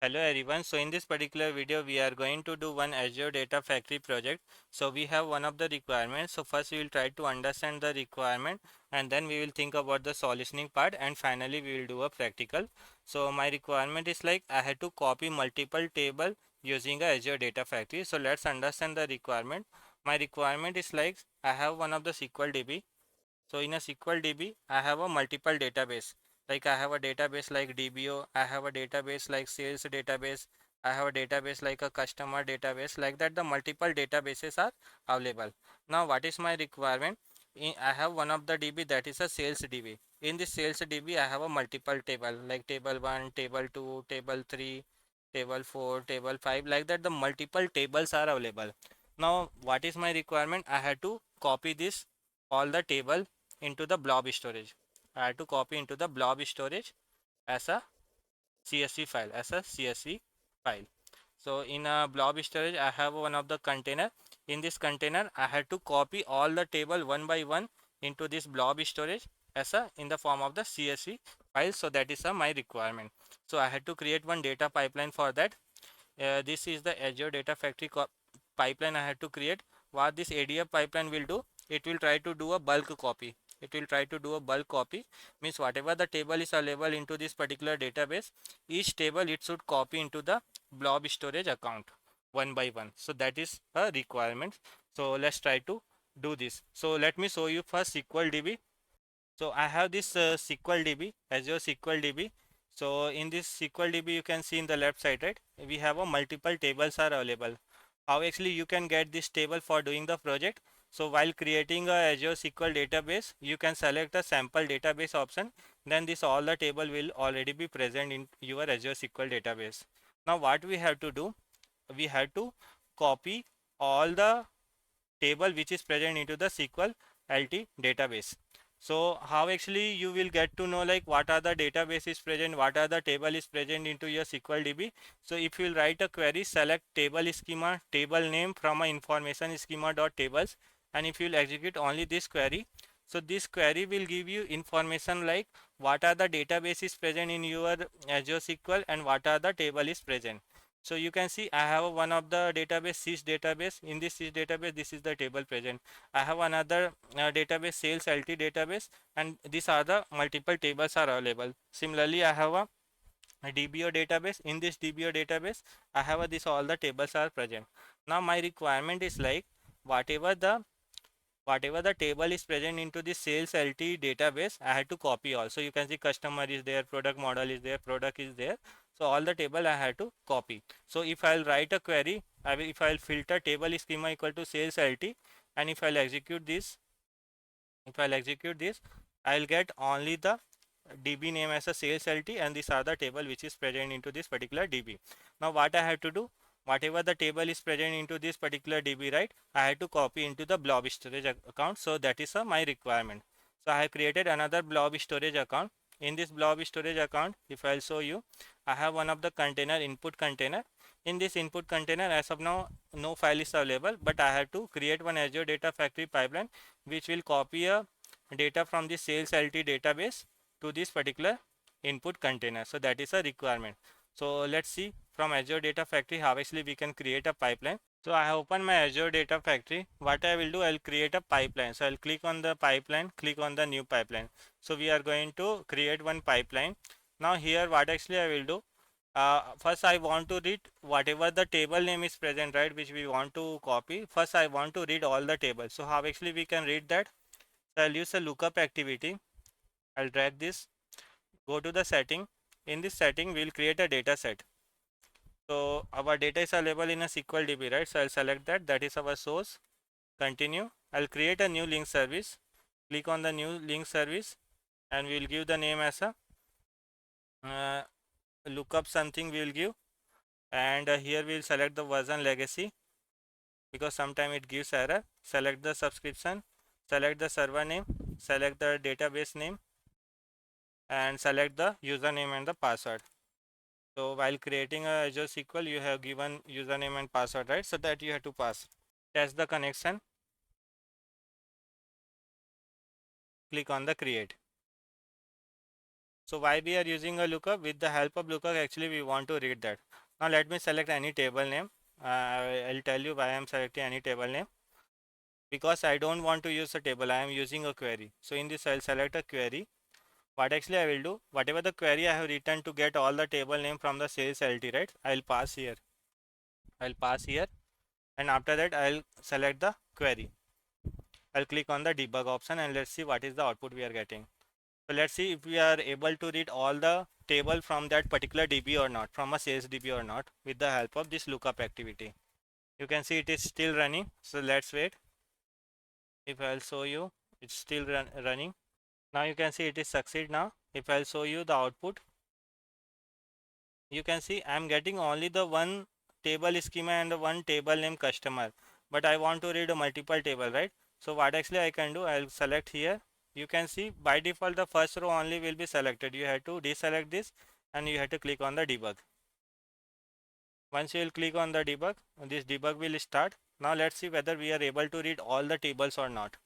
Hello everyone. So in this particular video, we are going to do one Azure Data Factory project. So we have one of the requirements. So first we will try to understand the requirement and then we will think about the solutioning part and finally we will do a practical. So my requirement is like I had to copy multiple table using a Azure Data Factory. So let's understand the requirement. My requirement is like I have one of the SQL DB. So in a SQL DB, I have a multiple database. Like I have a database like DBO, I have a database like sales database, I have a database like a customer database. Like that, the multiple databases are available. Now, what is my requirement? I have one of the DB that is a sales DB. In this sales DB, I have a multiple table like table 1, table 2, table 3, table 4, table 5. Like that, the multiple tables are available. Now, what is my requirement? I had to copy this all the table into the blob storage. I had to copy into the blob storage as a CSV file, file. So in a blob storage, I have one of the container. In this container, I had to copy all the table one by one into this blob storage as a in the form of the CSV file. So that is my requirement. So I had to create one data pipeline for that. This is the Azure Data Factory pipeline I had to create. What this ADF pipeline will do, it will try to do a bulk copy. It will try to do a bulk copy, means whatever the table is available into this particular database, each table it should copy into the blob storage account one by one. So that is a requirement. So let's try to do this. So let me show you first SQL DB. So I have this SQL DB, Azure SQL DB. So in this SQL DB, you can see in the left side, right? We have a multiple tables are available. How actually you can get this table for doing the project? So while creating a Azure SQL database, you can select a sample database option. Then this all the table will already be present in your Azure SQL database. Now what we have to do? We have to copy all the table which is present into the SQL LT database. So how actually you will get to know like what are the database is present, what are the table is present into your SQL DB. So if you will write a query, select table schema, table name from a information schema dot tables, and if you will execute only this query, so this query will give you information like what are the databases present in your Azure SQL and what are the table is present. So you can see I have one of the database sys database. In this sys database, this is the table present. I have another database sales LT database, and these are the multiple tables are available. Similarly, I have a DBO database. In this DBO database, I have this all the tables are present. Now my requirement is like whatever the whatever the table is present into the sales LT database, I had to copy also. You can see customer is there, product model is there, product is there. So all the table I had to copy. So if I'll write a query, if I'll filter table schema equal to sales LT, and if I'll execute this, I'll get only the DB name as a sales LT, and these are the table which is present into this particular DB. Now what I have to do, whatever the table is present into this particular DB, right, I have to copy into the blob storage account. So that is my requirement. So I have created another blob storage account. In this blob storage account, if I'll show you, I have one of the container input container. In this input container, as of now, no file is available, but I have to create one Azure Data Factory pipeline which will copy a data from the sales LT database to this particular input container. So that is a requirement. So let's see from Azure Data Factory how actually we can create a pipeline. So I have opened my Azure Data Factory. What I will do, I'll create a pipeline. So I'll click on the pipeline, click on the new pipeline. So we are going to create one pipeline. Now here what actually I will do, first I want to read whatever the table name is present, right, which we want to copy. First I want to read all the tables. So how actually we can read that? So I'll use a lookup activity. I'll drag this, go to the setting. In this setting, we'll create a data set. So our data is available in a SQL DB, right? So I'll select that. That is our source. Continue. I'll create a new link service. Click on the new link service, and we'll give the name as a uh, lookup something we will give. And here we'll select the version legacy because sometimes it gives error. Select the subscription. Select the server name. Select the database name, and select the username and the password. So while creating a Azure SQL, you have given username and password, right? So that you have to pass. Test the connection. Click on the create. So why we are using a lookup? With the help of lookup, actually we want to read that. Now let me select any table name. I'll tell you why I'm selecting any table name, because I don't want to use a table, I am using a query. So in this I'll select a query. What actually I will do, whatever the query I have written to get all the table name from the sales LT, right? I'll pass here, and after that I'll select the query. I'll click on the debug option, and let's see what is the output we are getting. So let's see if we are able to read all the table from that particular DB or not, from a sales DB or not, with the help of this lookup activity. You can see it is still running. So let's wait. If I'll show you, it's still running. Now you can see it is succeed now. If I'll show you the output, you can see I'm getting only the one table schema and the one table name customer, but I want to read a multiple table, right? So what actually I can do, I'll select here. You can see by default the first row only will be selected. You have to deselect this, and you have to click on the debug. Once you will click on the debug, this debug will start. Now let's see whether we are able to read all the tables or not.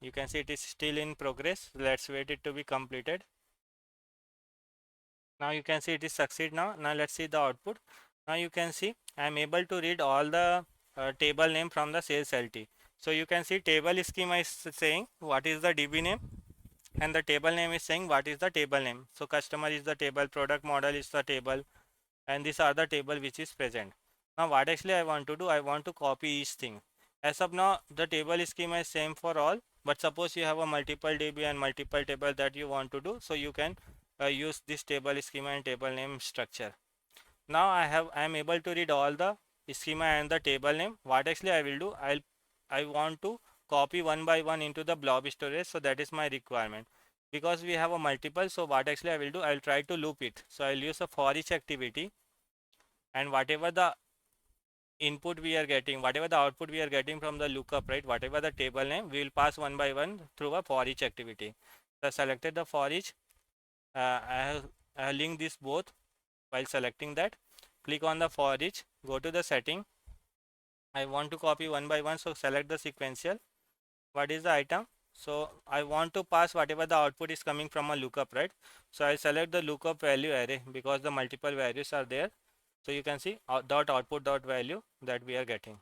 You can see it is still in progress. Let's wait it to be completed. Now you can see it is succeed now. Now let's see the output. Now you can see I am able to read all the table name from the sales LT. So you can see table schema is saying what is the DB name, and the table name is saying what is the table name. So customer is the table, product model is the table, and these are the table which is present. Now what actually I want to do, I want to copy each thing. As of now the table schema is same for all, but suppose you have a multiple DB and multiple table that you want to do, so you can use this table schema and table name structure. Now I am able to read all the schema and the table name. What actually I will do, I want to copy one by one into the blob storage. So that is my requirement, because we have a multiple. So what actually I will do, I will try to loop it. So I'll use a for each activity, and whatever the input we are getting, whatever the output we are getting from the lookup, right, whatever the table name, we will pass one by one through a for each activity. So I selected the for each. I have linked this both. While selecting that, click on the for each, go to the setting. I want to copy one by one, so select the sequential. What is the item? So I want to pass whatever the output is coming from a lookup, right? So I select the lookup value array, because the multiple values are there. So you can see dot output dot value that we are getting.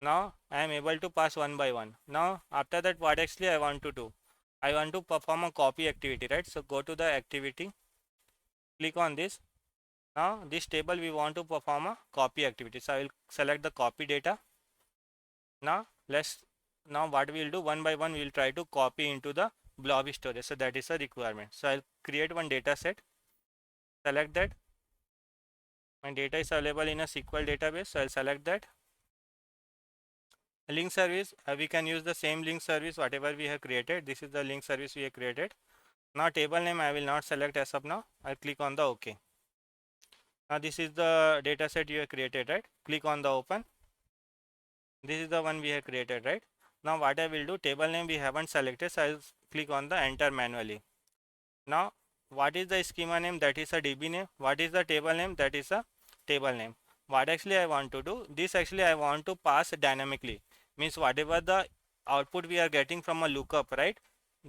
Now I am able to pass one by one. Now after that, what actually I want to do, I want to perform a copy activity, right? So go to the activity, click on this. Now this table we want to perform a copy activity. So I will select the copy data. Now what we will do, one by one we will try to copy into the blob storage. So that is a requirement. So I'll create one data set, select that. My data is available in a SQL database. So I'll select that. A link service, we can use the same link service whatever we have created. This is the link service we have created. Now table name I will not select as of now. I'll click on the OK. Now this is the data set you have created, right? Click on the open. This is the one we have created, right? Now what I will do, table name we haven't selected, so I'll click on the enter manually. Now what is the schema name? That is a DB name. What is the table name? That is a table name. What actually I want to do, this actually I want to pass dynamically, means whatever the output we are getting from a lookup, right,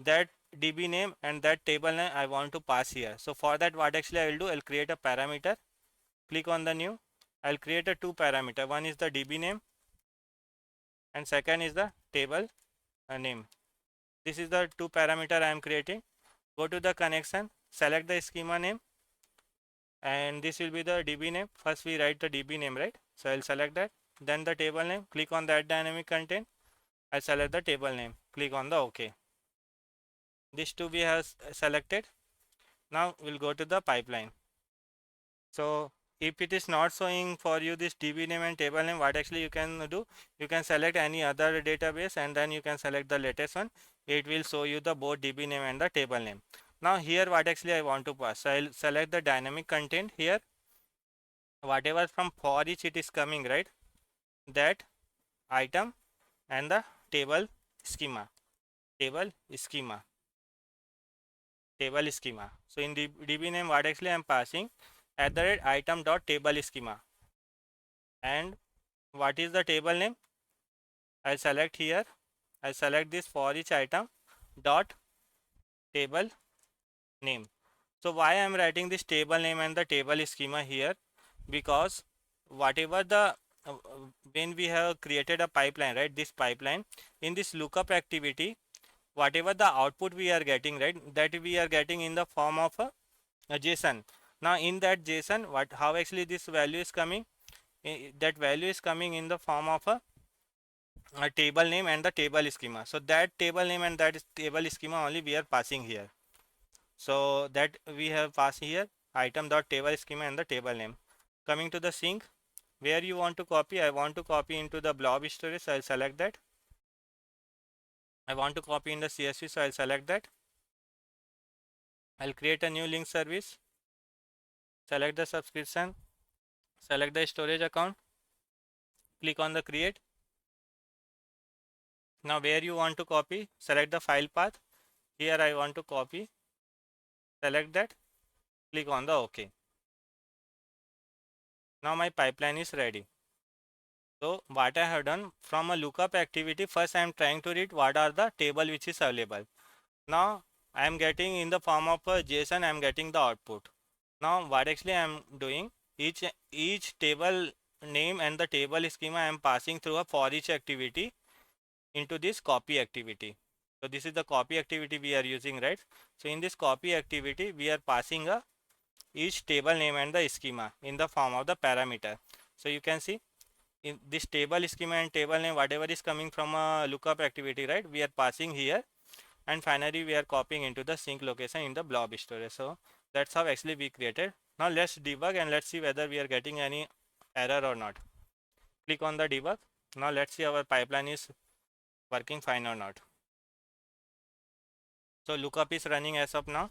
that DB name and that table name I want to pass here. So for that, what actually I will do, I'll create a parameter, click on the new. I'll create a two parameter. One is the DB name, and second is the table name. This is the two parameter I am creating. Go to the connection, select the schema name, and this will be the DB name. First we write the DB name, right? So I'll select that. Then the table name, click on that dynamic content. I'll select the table name, click on the OK. These two we have selected. Now we'll go to the pipeline. So if it is not showing for you this DB name and table name, what actually you can do, you can select any other database, and then you can select the latest one. It will show you the both DB name and the table name. Now here what actually I want to pass, so I'll select the dynamic content here. Whatever from for each it is coming, right, that item and the table schema, table schema, table schema. So in the DB name, what actually I am passing, @item dot table schema. And what is the table name? I select here. I select this for each item dot table name. So why I am writing this table name and the table schema here? Because whatever the when we have created a pipeline, right, this pipeline, in this lookup activity, whatever the output we are getting, right, that we are getting in the form of a JSON. Now in that JSON, how actually this value is coming? That value is coming in the form of a table name and the table schema. So that table name and that is table schema only we are passing here. So that we have passed here item dot table schema and the table name. Coming to the sync, where you want to copy, I want to copy into the blob storage, so I'll select that. I want to copy in the CSV, so I'll select that. I'll create a new link service, select the subscription, select the storage account, click on the create. Now where you want to copy, select the file path. Here I want to copy, select that, click on the OK. Now my pipeline is ready. So what I have done, from a lookup activity, first I am trying to read what are the table which is available. Now I am getting in the form of a JSON, I am getting the output. Now what actually I am doing, each table name and the table schema I am passing through a for each activity into this copy activity. So this is the copy activity we are using, right? So in this copy activity we are passing a each table name and the schema in the form of the parameter. So you can see in this table schema and table name, whatever is coming from a lookup activity, right, we are passing here, and finally we are copying into the sync location in the blob storage. So that's how actually we created. Now let's debug and let's see whether we are getting any error or not. Click on the debug. Now let's see our pipeline is working fine or not. So lookup is running as of now.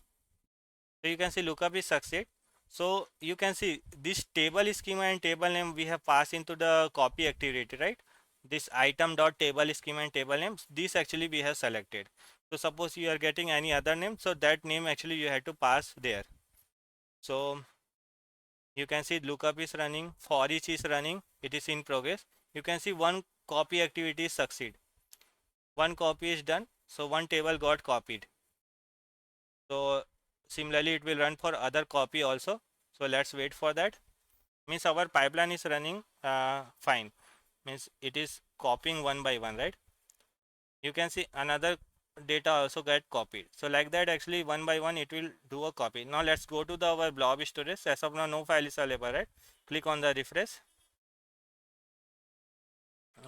So you can see lookup is succeed. So you can see this table schema and table name we have passed into the copy activity, right? This item dot table schema and table names, this actually we have selected. So suppose you are getting any other name, so that name actually you have to pass there. So you can see lookup is running, for each is running, it is in progress. You can see one copy activity is succeed. One copy is done, so one table got copied. So similarly it will run for other copy also. So let's wait for that. Means our pipeline is running fine. Means it is copying one by one, right? You can see another data also get copied. So like that actually one by one it will do a copy. Now let's go to the our blob storage. As of now no file is available, right? Click on the refresh.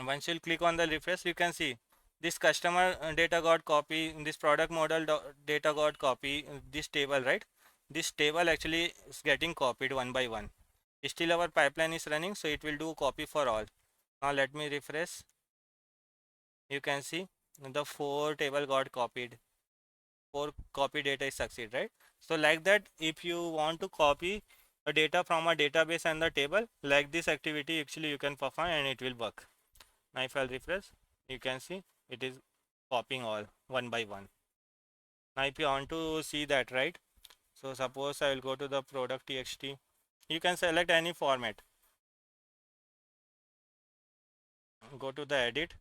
Once you click on the refresh, you can see this customer data got copy, this product model data got copy, this table, right? This table actually is getting copied one by one. Still our pipeline is running, so it will do copy for all. Now let me refresh. You can see the 4 table got copied. 4 copy data is succeed, right? So like that, if you want to copy a data from a database and the table, like this activity actually you can perform and it will work. Now if I'll refresh, you can see it is copying all one by one. Now if you want to see that, right, so suppose I will go to the product txt. You can select any format. Go to the edit.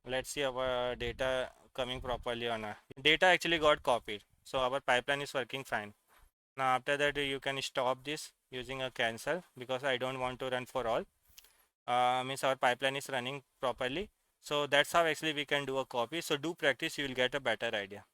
Let's see our data coming properly or not. Data actually got copied, so our pipeline is working fine. Now after that you can stop this using a cancel, because I don't want to run for all. Means our pipeline is running properly. So that's how actually we can do a copy. So do practice, you will get a better idea.